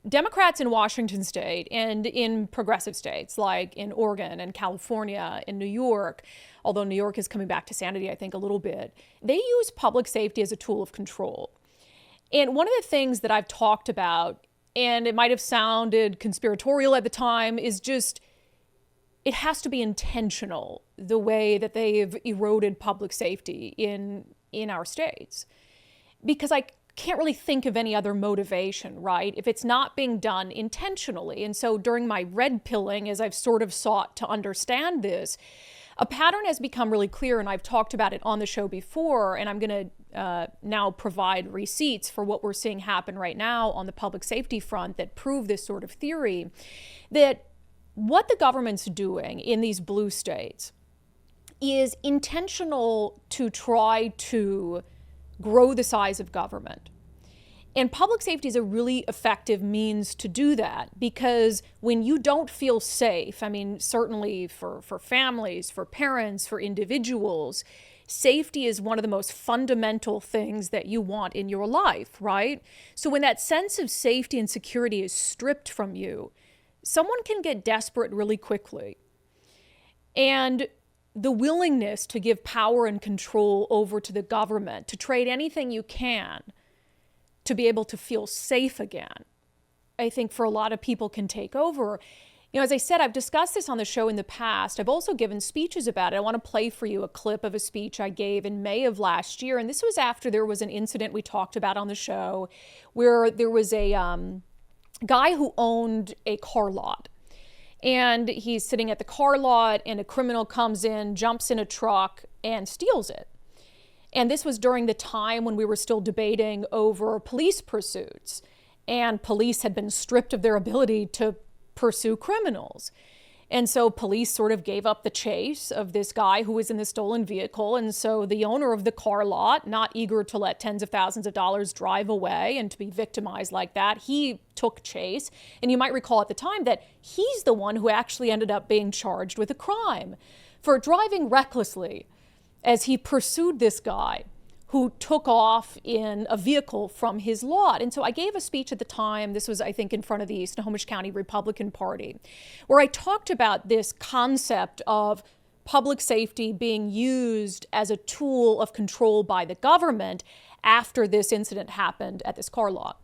Democrats in Washington state and in progressive states like in Oregon and California, in New York, although New York is coming back to sanity, I think, a little bit, they use public safety as a tool of control. And one of the things that I've talked about, and it might have sounded conspiratorial at the time, is just it has to be intentional, the way that they've eroded public safety in our states. Because I can't really think of any other motivation, right? If it's not being done intentionally. And so during my red pilling, as I've sort of sought to understand this, a pattern has become really clear, and I've talked about it on the show before, and I'm going to now provide receipts for what we're seeing happen right now on the public safety front that prove this sort of theory, that what the government's doing in these blue states is intentional to try to grow the size of government. And public safety is a really effective means to do that, because when you don't feel safe, I mean, certainly for families, for parents, for individuals, safety is one of the most fundamental things that you want in your life, right? So when that sense of safety and security is stripped from you, someone can get desperate really quickly. And the willingness to give power and control over to the government, to trade anything you can to be able to feel safe again, I think for a lot of people can take over. You know, as I said, I've discussed this on the show in the past. I've also given speeches about it. I want to play for you a clip of a speech I gave in May of last year. And this was after there was an incident we talked about on the show where there was a guy who owned a car lot. And he's sitting at the car lot, and a criminal comes in, jumps in a truck, and steals it. And this was during the time when we were still debating over police pursuits, and police had been stripped of their ability to pursue criminals. And so police sort of gave up the chase of this guy who was in the stolen vehicle. And so the owner of the car lot, not eager to let tens of thousands of dollars drive away and to be victimized like that, he took chase. And you might recall at the time that he's the one who actually ended up being charged with a crime for driving recklessly as he pursued this guy who took off in a vehicle from his lot. And so I gave a speech at the time, this was, I think, in front of the Snohomish County Republican Party, where I talked about this concept of public safety being used as a tool of control by the government after this incident happened at this car lot.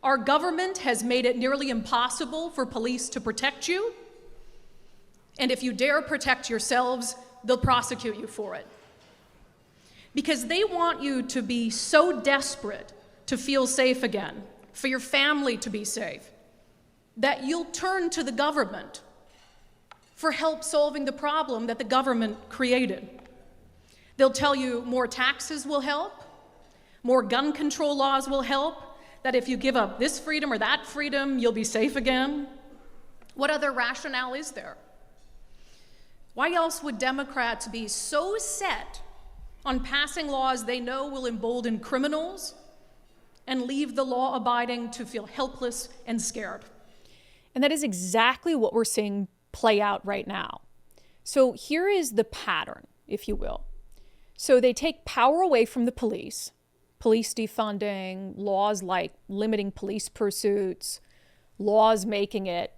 Our government has made it nearly impossible for police to protect you. And if you dare protect yourselves, they'll prosecute you for it. Because they want you to be so desperate to feel safe again, for your family to be safe, that you'll turn to the government for help solving the problem that the government created. They'll tell you more taxes will help, more gun control laws will help, that if you give up this freedom or that freedom, you'll be safe again. What other rationale is there? Why else would Democrats be so set on passing laws they know will embolden criminals and leave the law-abiding to feel helpless and scared? And that is exactly what we're seeing play out right now. So here is the pattern, if you will. So they take power away from the police defunding, laws like limiting police pursuits, laws making it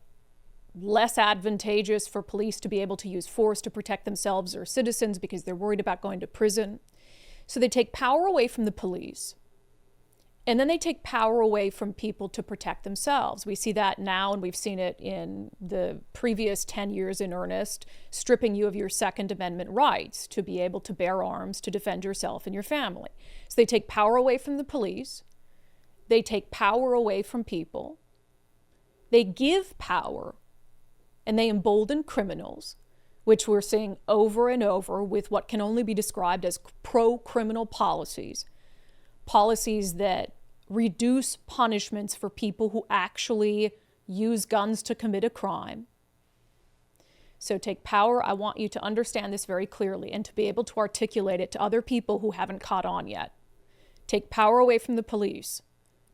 less advantageous for police to be able to use force to protect themselves or citizens because they're worried about going to prison. So they take power away from the police, and then they take power away from people to protect themselves. We see that now, and we've seen it in the previous 10 years in earnest, stripping you of your Second Amendment rights to be able to bear arms to defend yourself and your family. So they take power away from the police. They take power away from people. They give power, and they embolden criminals, which we're seeing over and over with what can only be described as pro-criminal policies that reduce punishments for people who actually use guns to commit a crime. So take power. I want you to understand this very clearly and to be able to articulate it to other people who haven't caught on yet. Take power away from the police.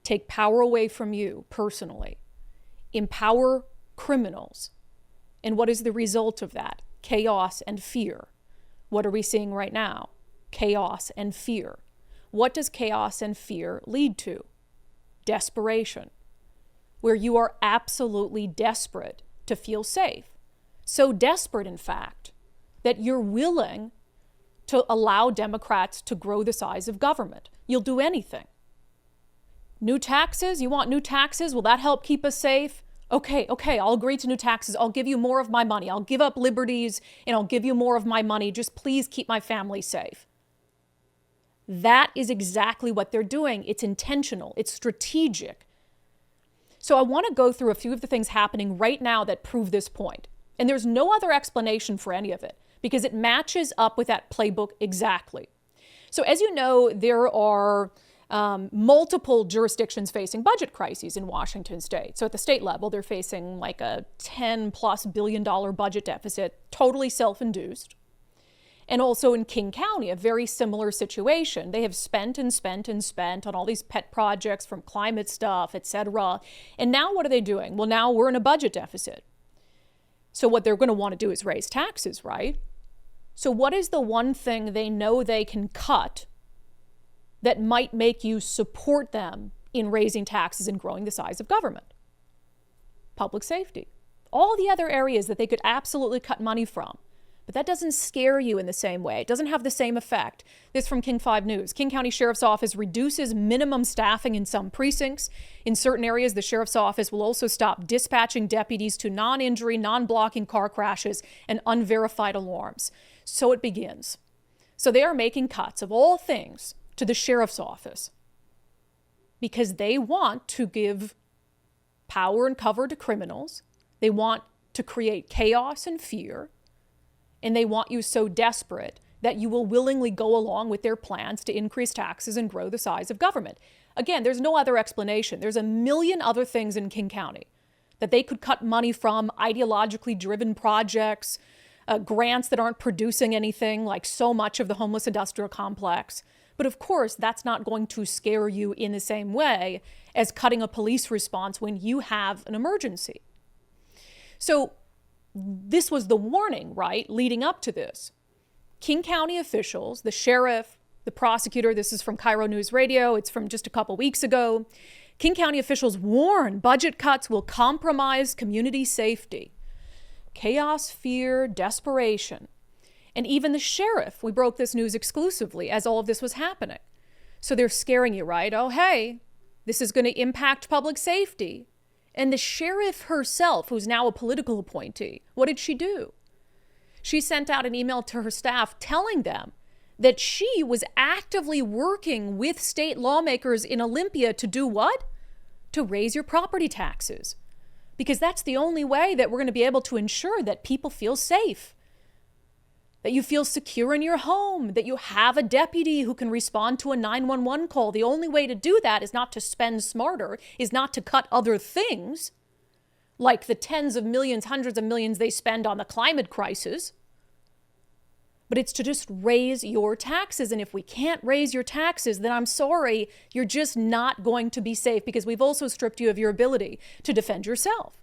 Take power away from you personally. Empower criminals. And what is the result of that? Chaos and fear. What are we seeing right now? Chaos and fear. What does chaos and fear lead to? Desperation. where you are absolutely desperate to feel safe. So desperate, in fact, that you're willing to allow Democrats to grow the size of government. You'll do anything. New taxes? You want new taxes? Will that help keep us safe? Okay, I'll agree to new taxes. I'll give you more of my money. I'll give up liberties and I'll give you more of my money. Just please keep my family safe. That is exactly what they're doing. It's intentional. It's strategic. So I want to go through a few of the things happening right now that prove this point. And there's no other explanation for any of it because it matches up with that playbook exactly. So as you know, there are multiple jurisdictions facing budget crises in Washington state. So at the state level, they're facing like a $10+ billion budget deficit, totally self-induced. And also in King County, a very similar situation. They have spent and spent and spent on all these pet projects from climate stuff, etc. And now what are they doing? Well, now we're in a budget deficit. So what they're going to want to do is raise taxes, right? So what is the one thing they know they can cut that might make you support them in raising taxes and growing the size of government? Public safety. All the other areas that they could absolutely cut money from. But that doesn't scare you in the same way. It doesn't have the same effect. This from King 5 News. King County Sheriff's Office reduces minimum staffing in some precincts. In certain areas, the Sheriff's Office will also stop dispatching deputies to non-injury, non-blocking car crashes and unverified alarms. So it begins. So they are making cuts of all things to the Sheriff's Office because they want to give power and cover to criminals. They want to create chaos and fear. And they want you so desperate that you will willingly go along with their plans to increase taxes and grow the size of government. Again, there's no other explanation. There's a million other things in King County that they could cut money from, ideologically driven projects, grants that aren't producing anything, like so much of the homeless industrial complex. But of course, that's not going to scare you in the same way as cutting a police response when you have an emergency. So this was the warning, right, leading up to this. King County officials, the sheriff, the prosecutor, this is from Cairo News Radio, it's from just a couple weeks ago. King County officials warn budget cuts will compromise community safety. Chaos, fear, desperation. And even the sheriff, we broke this news exclusively as all of this was happening. So they're scaring you, right? Oh, hey, this is going to impact public safety. And the sheriff herself, who's now a political appointee, what did she do? She sent out an email to her staff telling them that she was actively working with state lawmakers in Olympia to do what? To raise your property taxes. Because that's the only way that we're going to be able to ensure that people feel safe, that you feel secure in your home, that you have a deputy who can respond to a 911 call. The only way to do that is not to spend smarter, is not to cut other things, like the tens of millions, hundreds of millions they spend on the climate crisis, but it's to just raise your taxes. And if we can't raise your taxes, then I'm sorry, you're just not going to be safe because we've also stripped you of your ability to defend yourself.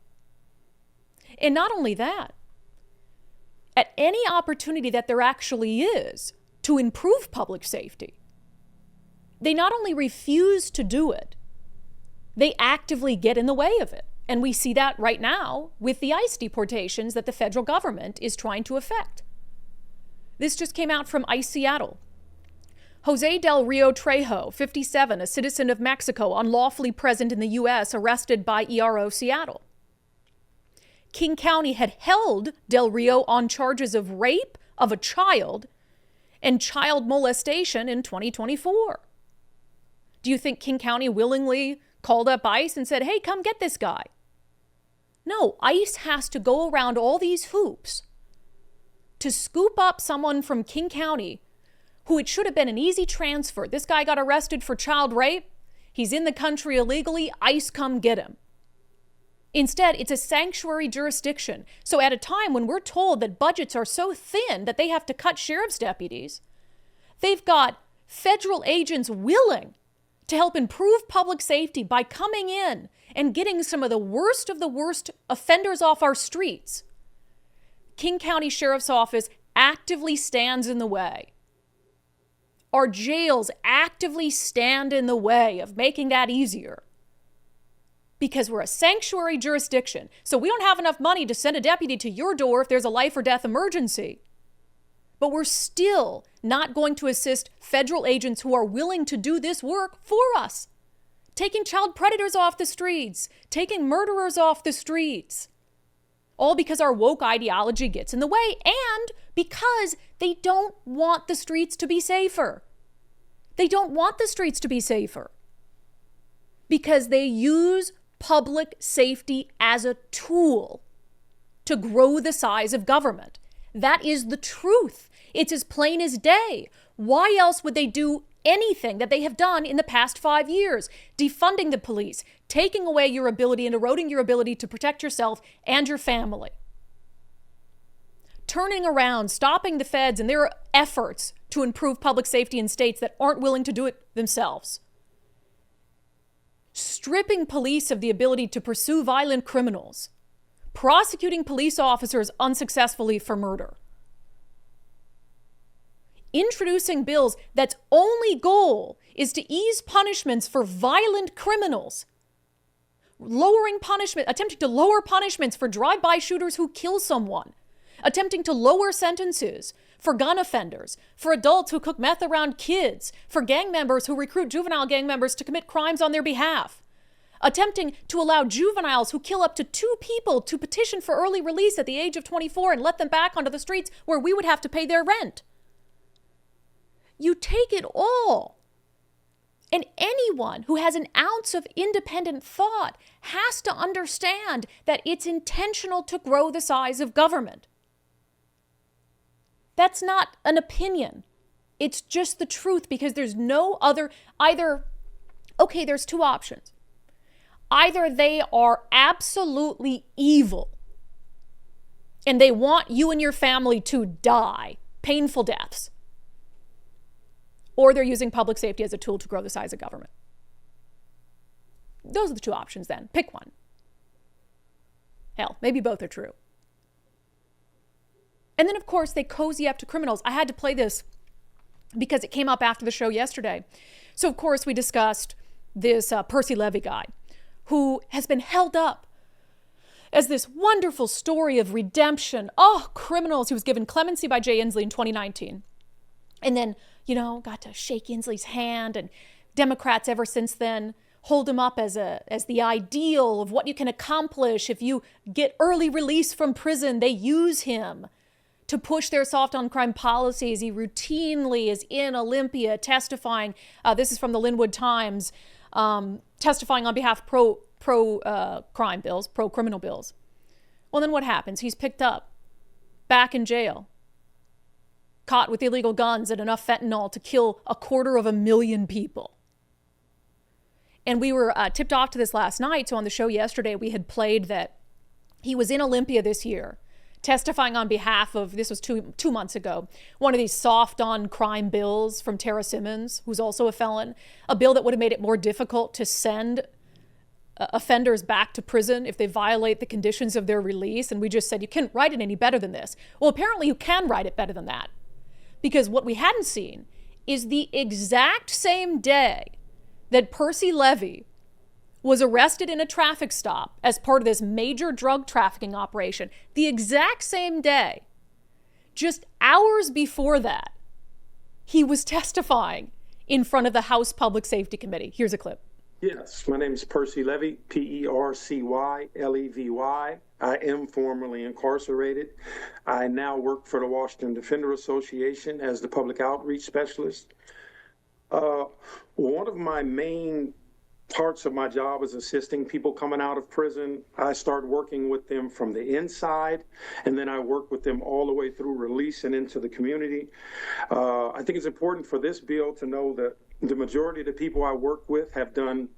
And not only that, at any opportunity that there actually is to improve public safety, they not only refuse to do it, they actively get in the way of it. And we see that right now with the ICE deportations that the federal government is trying to effect. This just came out from ICE Seattle. Jose Del Rio Trejo, 57, a citizen of Mexico, unlawfully present in the U.S., arrested by ERO Seattle. King County had held Del Rio on charges of rape of a child and child molestation in 2024. Do you think King County willingly called up ICE and said, hey, come get this guy? No, ICE has to go around all these hoops to scoop up someone from King County who it should have been an easy transfer. This guy got arrested for child rape. He's in the country illegally. ICE, come get him. Instead, it's a sanctuary jurisdiction. So at a time when we're told that budgets are so thin that they have to cut sheriff's deputies, they've got federal agents willing to help improve public safety by coming in and getting some of the worst offenders off our streets. King County Sheriff's Office actively stands in the way. Our jails actively stand in the way of making that easier. because we're a sanctuary jurisdiction. So we don't have enough money to send a deputy to your door if there's a life or death emergency. But we're still not going to assist federal agents who are willing to do this work for us. Taking child predators off the streets, taking murderers off the streets. All because our woke ideology gets in the way and because they don't want the streets to be safer. They don't want the streets to be safer because they use public safety as a tool to grow the size of government. That is the truth. It's as plain as day. Why else would they do anything that they have done in the past 5 years? Defunding the police, taking away your ability and eroding your ability to protect yourself and your family. Turning around, stopping the feds and their efforts to improve public safety in states that aren't willing to do it themselves. Stripping police of the ability to pursue violent criminals. Prosecuting police officers unsuccessfully for murder. Introducing bills that's only goal is to ease punishments for violent criminals. Attempting to lower punishments for drive-by shooters who kill someone. Attempting to lower sentences for gun offenders, for adults who cook meth around kids, for gang members who recruit juvenile gang members to commit crimes on their behalf. Attempting to allow juveniles who kill up to 2 people to petition for early release at the age of 24 and let them back onto the streets where we would have to pay their rent. You take it all. And anyone who has an ounce of independent thought has to understand that it's intentional to grow the size of government. That's not an opinion. It's just the truth because there's no other, there's 2 options. Either they are absolutely evil and they want you and your family to die, painful deaths, or they're using public safety as a tool to grow the size of government. Those are the 2 options then. Pick one. Hell, maybe both are true. And then, of course, they cozy up to criminals. I had to play this because it came up after the show yesterday. So, of course, we discussed this Percy Levy guy who has been held up as this wonderful story of redemption. Oh, criminals. He was given clemency by Jay Inslee in 2019. And then, got to shake Inslee's hand. And Democrats ever since then hold him up as the ideal of what you can accomplish if you get early release from prison. They use him to push their soft on crime policies. He routinely is in Olympia testifying. This is from the Linwood Times, testifying on behalf of pro-crime bills, pro-criminal bills. Well, then what happens? He's picked up, back in jail, caught with illegal guns and enough fentanyl to kill 250,000 people. And we were tipped off to this last night. So on the show yesterday, we had played that he was in Olympia this year, testifying on behalf of, this was two months ago, one of these soft on crime bills from Tara Simmons, who's also a felon, a bill that would have made it more difficult to send offenders back to prison if they violate the conditions of their release. And we just said, you can't write it any better than this. Well, apparently you can write it better than that, because what we hadn't seen is the exact same day that Percy Levy was arrested in a traffic stop as part of this major drug trafficking operation, the exact same day, just hours before that, he was testifying in front of the House Public Safety Committee. Here's a clip. Yes, my name is Percy Levy, Percylevy. I am formerly incarcerated. I now work for the Washington Defender Association as the public outreach specialist. One of my main parts of my job is assisting people coming out of prison. I start working with them from the inside, and then I work with them all the way through release and into the community. I think it's important for this bill to know that the majority of the people I work with have done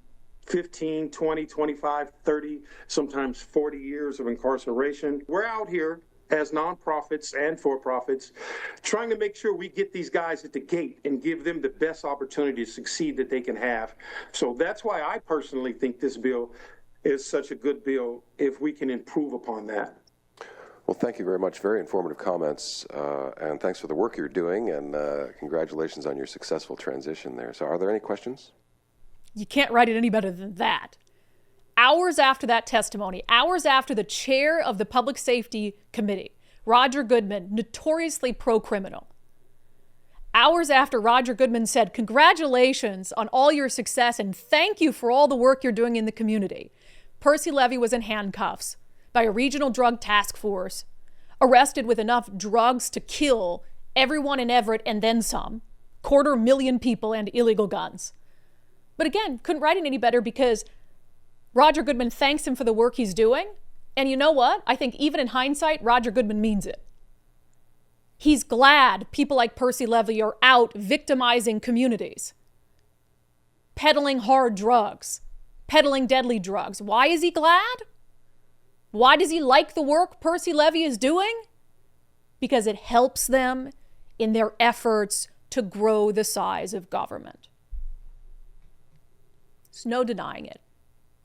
15, 20, 25, 30, sometimes 40 years of incarceration. We're out here as nonprofits and for-profits, trying to make sure we get these guys at the gate and give them the best opportunity to succeed that they can have. So that's why I personally think this bill is such a good bill, if we can improve upon that. Well, thank you very much. Very informative comments, and thanks for the work you're doing, and congratulations on your successful transition there. So are there any questions? You can't write it any better than that. hours after that testimony, hours after the chair of the Public Safety Committee, Roger Goodman, notoriously pro-criminal, hours after Roger Goodman said, congratulations on all your success and thank you for all the work you're doing in the community, Percy Levy was in handcuffs by a regional drug task force, arrested with enough drugs to kill everyone in Everett and then some, 250,000 people and illegal guns. But again, couldn't write it any better because Roger Goodman thanks him for the work he's doing. And you know what? I think even in hindsight, Roger Goodman means it. He's glad people like Percy Levy are out victimizing communities, peddling hard drugs, peddling deadly drugs. Why is he glad? Why does he like the work Percy Levy is doing? Because it helps them in their efforts to grow the size of government. There's no denying it.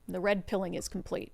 The red pilling is complete.